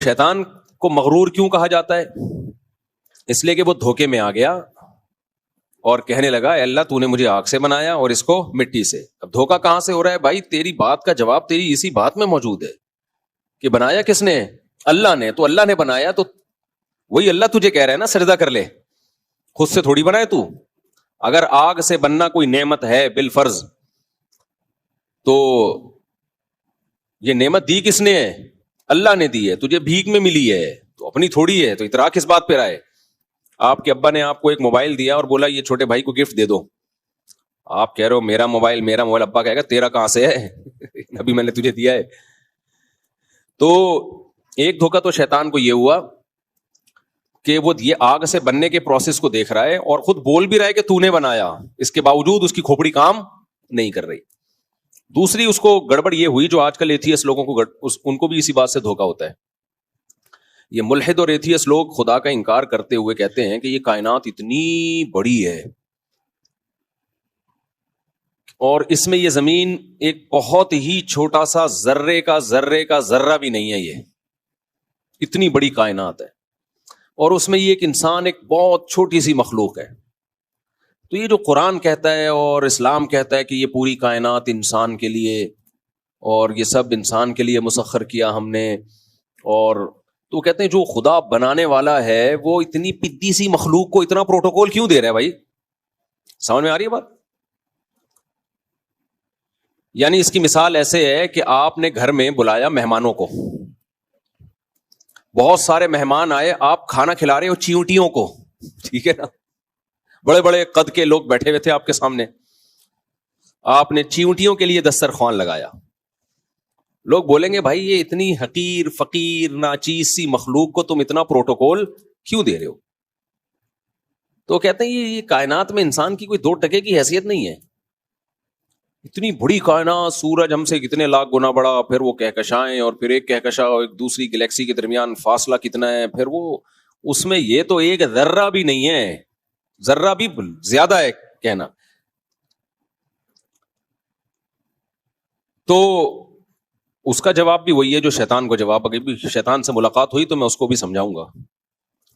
شیطان کو مغرور کیوں کہا جاتا ہے؟ اس لیے کہ وہ دھوکے میں آ گیا اور کہنے لگا اے اللہ تو نے مجھے آگ سے بنایا اور اس کو مٹی سے. اب دھوکا کہاں سے ہو رہا ہے بھائی؟ تیری بات کا جواب تیری اسی بات میں موجود ہے کہ بنایا کس نے؟ اللہ نے. تو اللہ نے بنایا تو وہی اللہ تجھے کہہ رہا ہے نا سجدہ کر لے, خود سے تھوڑی بنائے تو. اگر آگ سے بننا کوئی نعمت ہے بالفرض تو یہ نعمت دی کس نے ہے؟ اللہ نے دی ہے. تجھے بھیک میں ملی ہے تو اپنی تھوڑی ہے, تو اتراک کس بات پہ رہے؟ آپ کے ابا نے آپ کو ایک موبائل دیا اور بولا یہ چھوٹے بھائی کو گفٹ دے دو. آپ کہہ رہے ہو میرا موبائل میرا موبائل. ابا کہے گا تیرا کہاں سے ہے, ابھی میں نے تجھے دیا ہے. تو ایک دھوکہ تو شیطان کو یہ ہوا کہ وہ یہ آگ سے بننے کے پروسیس کو دیکھ رہا ہے اور خود بول بھی رہا ہے کہ تو نے بنایا, اس کے باوجود اس کی کھوپڑی کام نہیں کر رہی. دوسری اس کو گڑبڑ یہ ہوئی جو آج کل ایتھیسٹ لوگوں کو ان کو بھی اسی بات سے دھوکا ہوتا ہے. یہ ملحد اور ایتھیسٹ لوگ خدا کا انکار کرتے ہوئے کہتے ہیں کہ یہ کائنات اتنی بڑی ہے اور اس میں یہ زمین ایک بہت ہی چھوٹا سا ذرے کا ذرہ بھی نہیں ہے, یہ اتنی بڑی کائنات ہے اور اس میں یہ ایک انسان ایک بہت چھوٹی سی مخلوق ہے. تو یہ جو قرآن کہتا ہے اور اسلام کہتا ہے کہ یہ پوری کائنات انسان کے لیے اور یہ سب انسان کے لیے مسخر کیا ہم نے, اور تو کہتے ہیں جو خدا بنانے والا ہے وہ اتنی پدی سی مخلوق کو اتنا پروٹوکول کیوں دے رہا ہے بھائی؟ سمجھ میں آ رہی ہے بات؟ یعنی اس کی مثال ایسے ہے کہ آپ نے گھر میں بلایا مہمانوں کو, بہت سارے مہمان آئے, آپ کھانا کھلا رہے ہو چیونٹیوں کو, ٹھیک ہے نا, بڑے بڑے قد کے لوگ بیٹھے ہوئے تھے آپ کے سامنے, آپ نے چیونٹیوں کے لیے دسترخوان لگایا. لوگ بولیں گے بھائی یہ اتنی حقیر فقیر ناچیز سی مخلوق کو تم اتنا پروٹوکول کیوں دے رہے ہو؟ تو کہتے ہیں یہ کائنات میں انسان کی کوئی 2 ٹکے کی حیثیت نہیں ہے. اتنی بڑی کائنات, سورج ہم سے کتنے لاکھ گنا بڑا, پھر وہ کہکشائیں اور پھر ایک کہکشاں اور ایک دوسری گلیکسی کے درمیان فاصلہ کتنا ہے, پھر وہ اس میں یہ تو ایک ذرہ بھی نہیں ہے, ذرہ بھی زیادہ ہے کہنا. تو اس کا جواب بھی وہی ہے جو شیطان کو جواب, اگر بھی شیطان سے ملاقات ہوئی تو میں اس کو بھی سمجھاؤں گا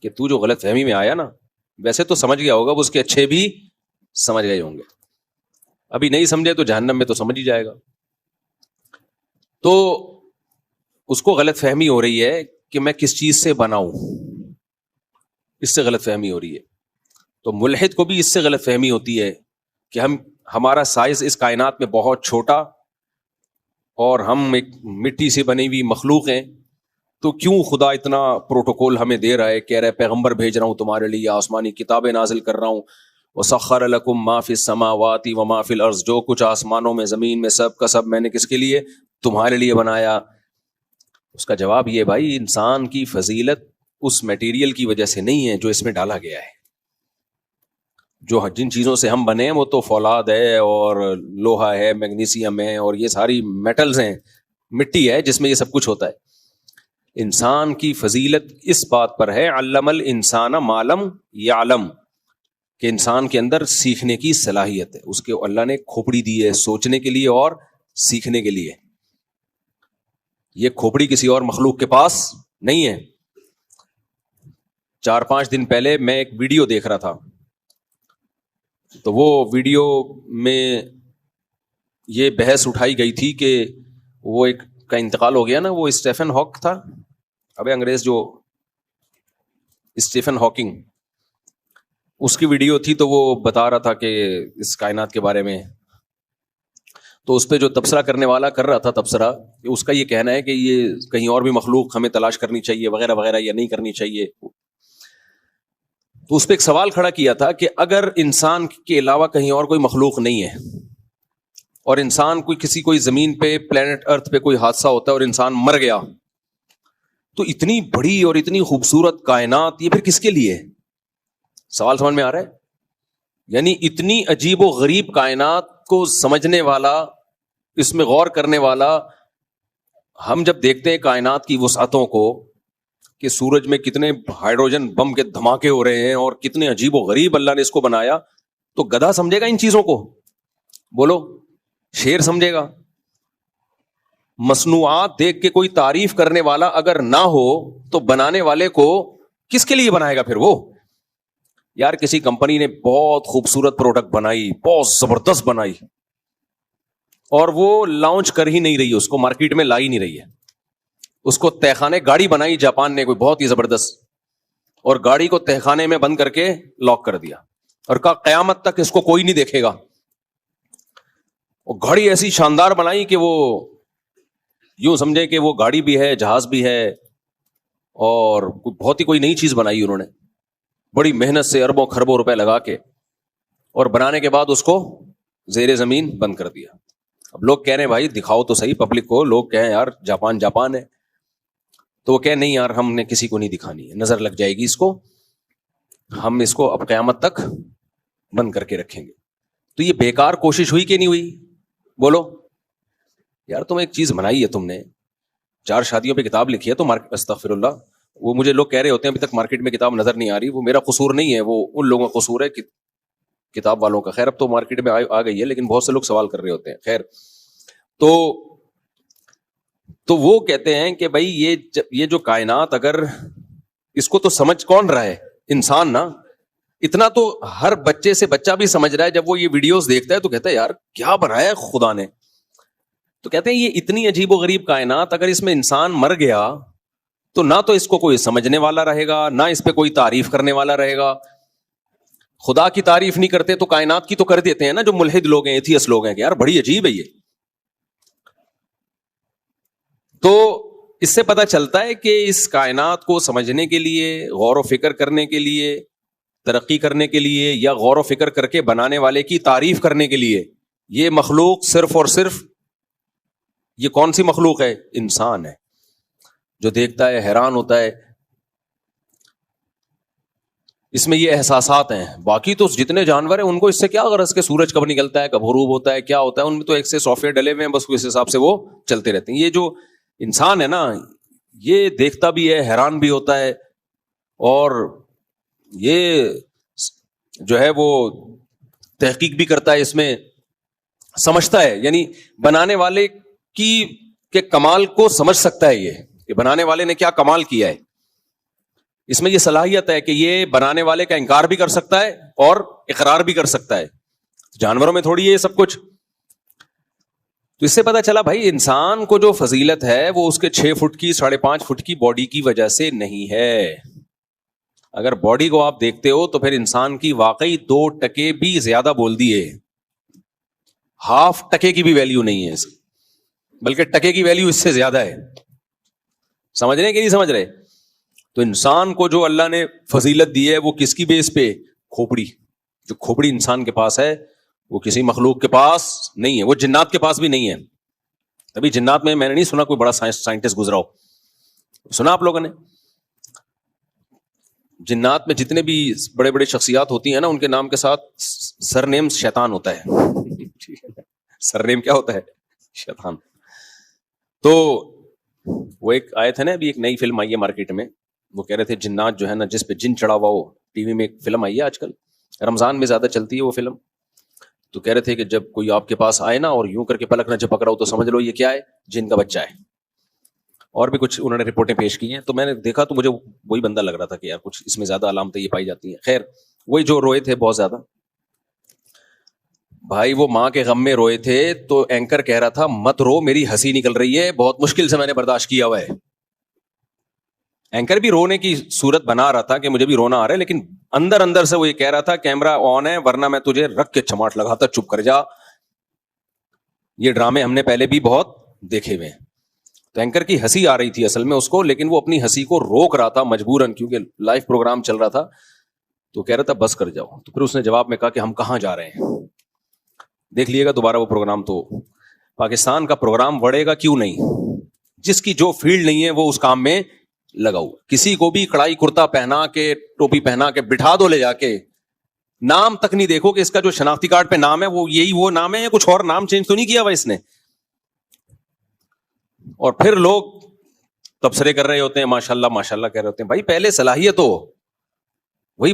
کہ تو جو غلط فہمی میں آیا نا, ویسے تو سمجھ گیا ہوگا, وہ اس کے اچھے بھی سمجھ گئے ہوں گے, ابھی نہیں سمجھے تو جہنم میں تو سمجھ ہی جائے گا. تو اس کو غلط فہمی ہو رہی ہے کہ میں کس چیز سے بناؤں, اس سے غلط فہمی ہو رہی ہے. تو ملحد کو بھی اس سے غلط فہمی ہوتی ہے کہ ہمارا سائز اس کائنات میں بہت چھوٹا اور ہم ایک مٹی سے بنی ہوئی مخلوق ہیں, تو کیوں خدا اتنا پروٹوکول ہمیں دے رہا ہے, کہہ رہا ہے پیغمبر بھیج رہا ہوں تمہارے لیے, آسمانی کتابیں نازل کر رہا ہوں, وَسَخَّرَ لَكُم مَا فِي السَّمَاوَاتِ وَمَا فِي الْأَرْضِ, جو کچھ آسمانوں میں زمین میں سب کا سب میں نے کس کے لیے؟ تمہارے لیے بنایا. اس کا جواب یہ بھائی انسان کی فضیلت اس میٹیریل کی وجہ سے نہیں ہے جو اس میں ڈالا گیا ہے. جو جن چیزوں سے ہم بنے ہیں وہ تو فولاد ہے اور لوہا ہے, میگنیسیم ہے اور یہ ساری میٹلز ہیں, مٹی ہے جس میں یہ سب کچھ ہوتا ہے. انسان کی فضیلت اس بات پر ہے علم الانسان ما لم یعلم, کہ انسان کے اندر سیکھنے کی صلاحیت ہے, اس کے اللہ نے کھوپڑی دی ہے سوچنے کے لیے اور سیکھنے کے لیے. یہ کھوپڑی کسی اور مخلوق کے پاس نہیں ہے. 4-5 دن پہلے میں ایک ویڈیو دیکھ رہا تھا, تو وہ ویڈیو میں یہ بحث اٹھائی گئی تھی کہ وہ ایک کا انتقال ہو گیا نا, وہ اسٹیفن ہاک تھا, ابے انگریز جو اسٹیفن ہاکنگ, اس کی ویڈیو تھی. تو وہ بتا رہا تھا کہ اس کائنات کے بارے میں, تو اس پہ جو تبصرہ کرنے والا کر رہا تھا تبصرہ, اس کا یہ کہنا ہے کہ یہ کہیں اور بھی مخلوق ہمیں تلاش کرنی چاہیے وغیرہ وغیرہ یا نہیں کرنی چاہیے. تو اس پہ ایک سوال کھڑا کیا تھا کہ اگر انسان کے علاوہ کہیں اور کوئی مخلوق نہیں ہے اور انسان کوئی زمین پہ پلانٹ ارتھ پہ کوئی حادثہ ہوتا ہے اور انسان مر گیا, تو اتنی بڑی اور اتنی خوبصورت کائنات یہ پھر کس کے لیے؟ سوال سمجھ میں آ رہا ہے؟ یعنی اتنی عجیب و غریب کائنات کو سمجھنے والا, اس میں غور کرنے والا, ہم جب دیکھتے ہیں کائنات کی وسعتوں کو کہ سورج میں کتنے ہائیڈروجن بم کے دھماکے ہو رہے ہیں اور کتنے عجیب و غریب اللہ نے اس کو بنایا, تو گدھا سمجھے گا ان چیزوں کو؟ بولو, شیر سمجھے گا؟ مصنوعات دیکھ کے کوئی تعریف کرنے والا اگر نہ ہو تو بنانے والے کو کس کے لیے بنائے گا پھر وہ؟ یار کسی کمپنی نے بہت خوبصورت پروڈکٹ بنائی، بہت زبردست بنائی، اور وہ لانچ کر ہی نہیں رہی، اس کو مارکیٹ میں لا ہی نہیں رہی ہے. اس کو تہخانے گاڑی بنائی جاپان نے کوئی بہت ہی زبردست، اور گاڑی کو تہخانے میں بند کر کے لاک کر دیا اور کہا قیامت تک اس کو کوئی نہیں دیکھے گا. وہ گاڑی ایسی شاندار بنائی کہ وہ یوں سمجھے کہ وہ گاڑی بھی ہے، جہاز بھی ہے، اور بہت ہی کوئی نئی چیز بنائی انہوں نے بڑی محنت سے، اربوں خربوں روپے لگا کے، اور بنانے کے بعد اس کو زیر زمین بند کر دیا. اب لوگ کہہ رہے ہیں بھائی دکھاؤ تو صحیح پبلک کو، لوگ کہیں یار جاپان جاپان ہے، تو وہ کہیں نہیں یار ہم نے کسی کو نہیں دکھانی ہے، نظر لگ جائے گی اس کو، ہم اس کو اب قیامت تک بند کر کے رکھیں گے. تو یہ بیکار کوشش ہوئی کہ نہیں ہوئی؟ بولو یار. تم ایک چیز بنائی ہے، تم نے 4 شادیوں پہ کتاب لکھی ہے تو استغفر اللہ، وہ مجھے لوگ کہہ رہے ہوتے ہیں ابھی تک مارکیٹ میں کتاب نظر نہیں آ رہی، وہ میرا قصور نہیں ہے، وہ ان لوگوں کا قصور ہے کہ کتاب والوں کا. خیر اب تو مارکیٹ میں آ گئی ہے، لیکن بہت سے لوگ سوال کر رہے ہوتے ہیں. خیر تو وہ کہتے ہیں کہ بھائی یہ جو کائنات، اگر اس کو تو سمجھ کون رہا ہے؟ انسان نا. اتنا تو ہر بچے سے بچہ بھی سمجھ رہا ہے، جب وہ یہ ویڈیوز دیکھتا ہے تو کہتا ہے یار کیا بنایا ہے خدا نے. تو کہتے ہیں یہ اتنی عجیب و غریب کائنات، اگر اس میں انسان مر گیا تو نہ تو اس کو کوئی سمجھنے والا رہے گا، نہ اس پہ کوئی تعریف کرنے والا رہے گا. خدا کی تعریف نہیں کرتے تو کائنات کی تو کر دیتے ہیں نا، جو ملحد لوگ ہیں، ایتھیسٹ لوگ ہیں، کہ یار بڑی عجیب ہے یہ. تو اس سے پتہ چلتا ہے کہ اس کائنات کو سمجھنے کے لیے، غور و فکر کرنے کے لیے، ترقی کرنے کے لیے، یا غور و فکر کر کے بنانے والے کی تعریف کرنے کے لیے، یہ مخلوق صرف اور صرف یہ کون سی مخلوق ہے؟ انسان ہے، جو دیکھتا ہے حیران ہوتا ہے. اس میں یہ احساسات ہیں. باقی تو جتنے جانور ہیں ان کو اس سے کیا غرض کہ سورج کب نکلتا ہے، کب غروب ہوتا ہے، کیا ہوتا ہے، ان میں تو ایک سے سافٹ ویئر ڈلے ہوئے ہیں، بس اس حساب سے وہ چلتے رہتے ہیں. یہ جو انسان ہے نا، یہ دیکھتا بھی ہے، حیران بھی ہوتا ہے، اور یہ جو ہے وہ تحقیق بھی کرتا ہے، اس میں سمجھتا ہے، یعنی بنانے والے کے کمال کو سمجھ سکتا ہے یہ کہ بنانے والے نے کیا کمال کیا ہے. اس میں یہ صلاحیت ہے کہ یہ بنانے والے کا انکار بھی کر سکتا ہے اور اقرار بھی کر سکتا ہے. جانوروں میں تھوڑی یہ سب کچھ. تو اس سے پتا چلا بھائی انسان کو جو فضیلت ہے وہ اس کے 6 فٹ کی 5.5 فٹ کی باڈی کی وجہ سے نہیں ہے. اگر باڈی کو آپ دیکھتے ہو تو پھر انسان کی واقعی 2% بھی زیادہ بول دیے، 0.5% کی بھی ویلیو نہیں ہے، بلکہ ٹکے کی ویلیو اس سے زیادہ ہے. سمجھ رہے ہیں کہ نہیں سمجھ رہے؟ تو انسان کو جو اللہ نے فضیلت دی ہے وہ کس کی بیس پہ؟ کھوپڑی. جو کھوپڑی انسان کے پاس ہے وہ کسی مخلوق کے پاس نہیں ہے، وہ جنات کے پاس بھی نہیں ہے. ابھی جنات میں نے نہیں سنا کوئی بڑا سائنٹسٹ گزرا ہو. سنا آپ لوگوں نے؟ جنات میں جتنے بھی بڑے بڑے شخصیات ہوتی ہیں نا، ان کے نام کے ساتھ سر نیم شیطان ہوتا ہے. سر نیم کیا ہوتا ہے؟ شیطان. تو وہ ایک آئے تھے نا، ابھی ایک نئی فلم آئی ہے مارکیٹ میں، وہ کہہ رہے تھے جنات جو ہے نا، جس پہ جن چڑھا ہوا ہو. ٹی وی میں ایک فلم آئی ہے آج کل، رمضان میں زیادہ چلتی ہے وہ فلم. تو کہہ رہے تھے کہ جب کوئی آپ کے پاس آئے نا اور یوں کر کے پلک نہ جھپک رہا ہو تو سمجھ لو یہ کیا ہے؟ جن کا بچہ ہے. اور بھی کچھ انہوں نے رپورٹیں پیش کی ہیں. تو میں نے دیکھا تو مجھے وہی بندہ لگ رہا تھا کہ یار کچھ اس میں زیادہ علامتیں یہ پائی جاتی ہیں. خیر وہی جو روئے تھے بہت زیادہ بھائی، وہ ماں کے غم میں روئے تھے. تو اینکر کہہ رہا تھا مت رو، میری ہنسی نکل رہی ہے، بہت مشکل سے میں نے برداشت کیا ہوا ہے. اینکر بھی رونے کی صورت بنا رہا تھا کہ مجھے بھی رونا آ رہا ہے، لیکن اندر اندر سے وہ یہ کہہ رہا تھا کیمرہ آن ہے ورنہ میں تجھے رکھ کے چماٹ لگاتا، چپ کر جا. یہ ڈرامے ہم نے پہلے بھی بہت دیکھے ہوئے ہیں. تو اینکر کی ہنسی آ رہی تھی اصل میں اس کو، لیکن وہ اپنی ہنسی کو روک رہا تھا مجبوراً، کیونکہ لائیو پروگرام چل رہا تھا. تو کہہ رہا تھا بس کر جاؤ. تو پھر اس نے جواب میں کہا کہ ہم کہاں جا رہے ہیں؟ دیکھ لیے گا دوبارہ وہ پروگرام. تو پاکستان کا پروگرام بڑھے گا کیوں نہیں؟ جس کی جو فیلڈ نہیں ہے وہ اس کام میں لگا ہوا. کسی کو بھی کڑائی کرتا پہنا کے، ٹوپی پہنا کے بٹھا دو لے جا کے، نام تک نہیں دیکھو کہ اس کا جو شناختی کارڈ پہ نام ہے وہ یہی وہ نام ہے یا کچھ اور نام چینج تو نہیں کیا ہوا اس نے. اور پھر لوگ تبصرے کر رہے ہوتے ہیں، ماشاءاللہ ماشاءاللہ کہہ رہے ہوتے ہیں. بھائی پہلے صلاحیت ہو، وہی